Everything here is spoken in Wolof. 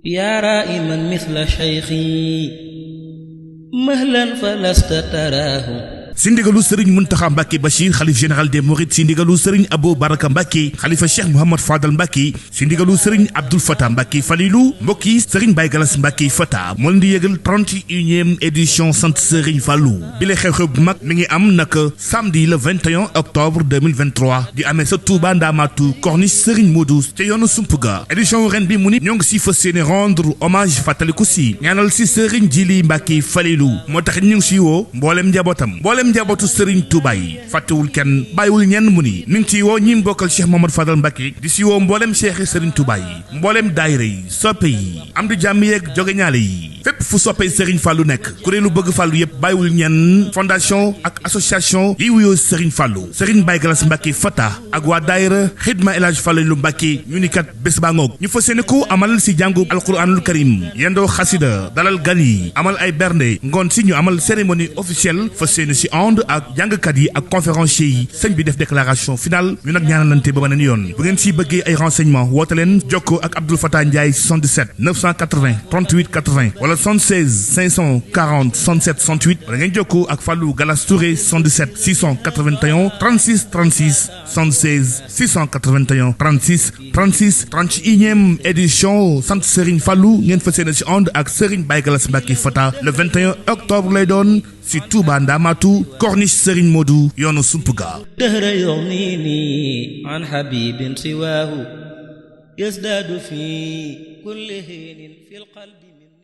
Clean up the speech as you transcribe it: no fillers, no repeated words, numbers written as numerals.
يا رائما مثل شيخي مهلا فلست تراه si ndigalu Serigne Mountakha Mbacke Bachir xalif général des Mourides si ndigalu Serigne Abou Baraka Mbacke xalifa Cheikh Mouhamad Fadal Mbacke si ndigalu Serigne Abdou Fatah Mbacke Fallou mbokk yi Serigne Baye Galass Mbacke Fatah moo leen di yëgal 31e édition sant Serigne Fallou bi la xew-xew bu mag mi ngi am nag samedi le 21 octobre 2023 di amee sa Touba Ndamatu corniche Serigne Modou te yoonu Sumpuga édition ren bi mu ni ñoo ngi si fas yéene rendre hommage fàttaliku si ñaanal si Serigne Djili Mbacke Fallou moo tax ñu ngi si woo mboolem njabootam njabootu Serigne Touba yi fàttewul kenn bàyyiwul ñenn mu ni mi ngi ci woo ñi mbokkal Cheikh Mouhamad Fadal Mbacke di si woo mboolem Cheikh Serigne Touba yi mboolem daayira yi soppe yi am di jàmm yeeg joge ñaale yi fépp fu soppe Serigne Fallou nekk kuréelu bëgg Fallou yëpp bàyyiwul ñenn fondation ak association yi wuyoo Serigne Fallou Serigne Baye Galass Mbacke Fatah ak waa daayira Xidma El Hadj Fallou Mbacke ñu ni kat bés baa ngoog ñu fas yéene ko amal si jàngu alquranul karim yendoo xasida dalal gan yi amal ay bernde ngoon si ñu amal cérémonie officielle fas yéene si ak jàngkat yi ak conférencier yi sëñ bi def déclaration finale ñu nag ñaanalante ba beneen yoon bu ngeen siy bëggee ay renseignements woote leen jokkoo ak Abdou Fatah Ndiaye 77 980 38 80 wala 76 540 67 68 wala ngeen jokkoo ak Fallou Galass Touré 77 681 36 36 76 681 36 36 31e édition sant Serigne Fallou ngeen fas yéene si ànd ak Serigne Baye Galass Mbacke Fatah le 21 octobre lay doon si Touba Ndamatu corniche Serigne Modou yoonu Sumpuga دهر يغنيني عن حبيب سواه يزداد في كل حين في القلب